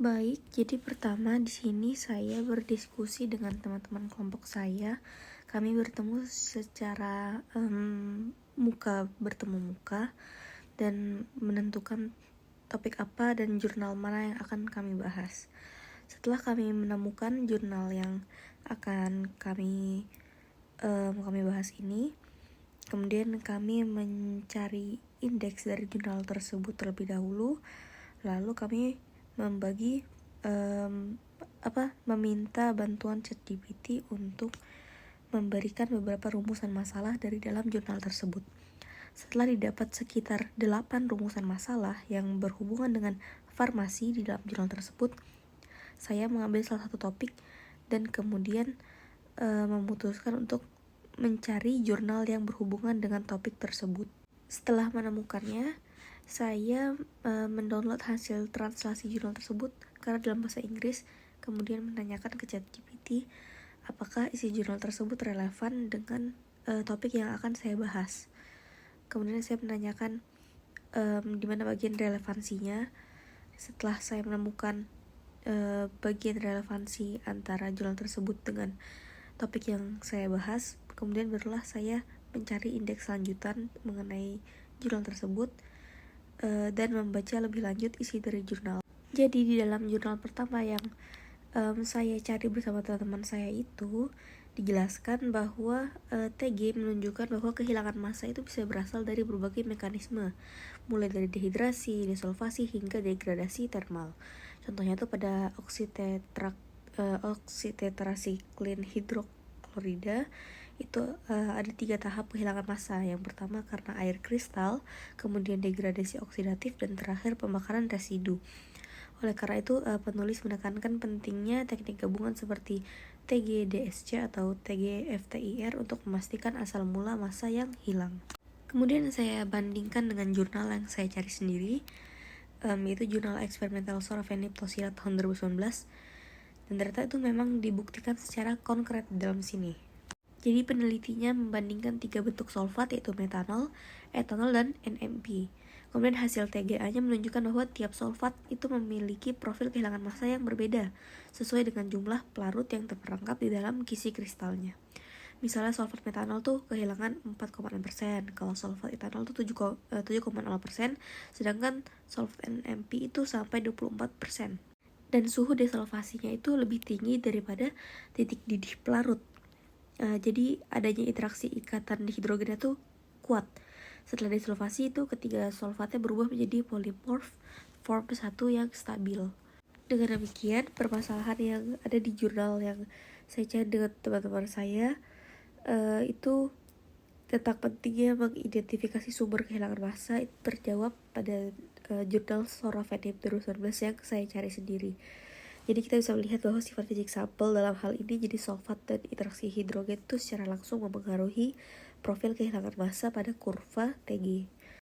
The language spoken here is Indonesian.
Baik, jadi pertama di sini saya berdiskusi dengan teman-teman kelompok saya. Kami bertemu secara bertemu muka dan menentukan topik apa dan jurnal mana yang akan kami bahas. Setelah kami menemukan jurnal yang akan kami bahas ini, kemudian kami mencari indeks dari jurnal tersebut terlebih dahulu. Lalu kami meminta bantuan ChatGPT untuk memberikan beberapa rumusan masalah dari dalam jurnal tersebut. Setelah didapat sekitar 8 rumusan masalah yang berhubungan dengan farmasi di dalam jurnal tersebut, saya mengambil salah satu topik dan kemudian memutuskan untuk mencari jurnal yang berhubungan dengan topik tersebut. Setelah menemukannya, saya mendownload hasil translasi jurnal tersebut karena dalam bahasa Inggris, kemudian menanyakan ke ChatGPT apakah isi jurnal tersebut relevan dengan topik yang akan saya bahas. Kemudian saya menanyakan di mana bagian relevansinya. Setelah saya menemukan bagian relevansi antara jurnal tersebut dengan topik yang saya bahas, kemudian barulah saya mencari indeks lanjutan mengenai jurnal tersebut dan membaca lebih lanjut isi dari jurnal. Jadi di dalam jurnal pertama yang saya cari bersama teman-teman saya itu dijelaskan bahwa TG menunjukkan bahwa kehilangan massa itu bisa berasal dari berbagai mekanisme, mulai dari dehidrasi, desolvasi hingga degradasi termal. Contohnya itu pada oksitetrasiklin hidroklorida itu ada 3 tahap kehilangan massa. Yang pertama karena air kristal, kemudian degradasi oksidatif, dan terakhir pembakaran residu. Oleh karena itu, penulis menekankan pentingnya teknik gabungan seperti TGDSC atau TGFTIR untuk memastikan asal mula massa yang hilang. Kemudian saya bandingkan dengan jurnal yang saya cari sendiri, yaitu jurnal Experimental Sorafenib Tosira tahun 2019, dan ternyata itu memang dibuktikan secara konkret dalam sini. Jadi penelitinya membandingkan 3 bentuk solvat, yaitu metanol, etanol, dan NMP. Kemudian hasil TGA-nya menunjukkan bahwa tiap solvat itu memiliki profil kehilangan massa yang berbeda sesuai dengan jumlah pelarut yang terperangkap di dalam kisi kristalnya. Misalnya solvat metanol tuh kehilangan 4,6%, kalau solvat etanol tuh 7,0%, sedangkan solvat NMP itu sampai 24%. Dan suhu desolvasinya itu lebih tinggi daripada titik didih pelarut. Jadi adanya interaksi ikatan dihidrogennya tuh kuat. Setelah desolvasi itu ketiga solvatnya berubah menjadi polymorph form 1 yang stabil. Dengan demikian, permasalahan yang ada di jurnal yang saya cari dengan teman-teman saya itu tentang pentingnya mengidentifikasi sumber kehilangan massa itu terjawab pada jurnal Sorafenib 2019 yang saya cari sendiri. Jadi kita bisa melihat bahwa sifat fisik sampel dalam hal ini jadi solvat dan interaksi hidrogen itu secara langsung mempengaruhi profil kehilangan massa pada kurva TG.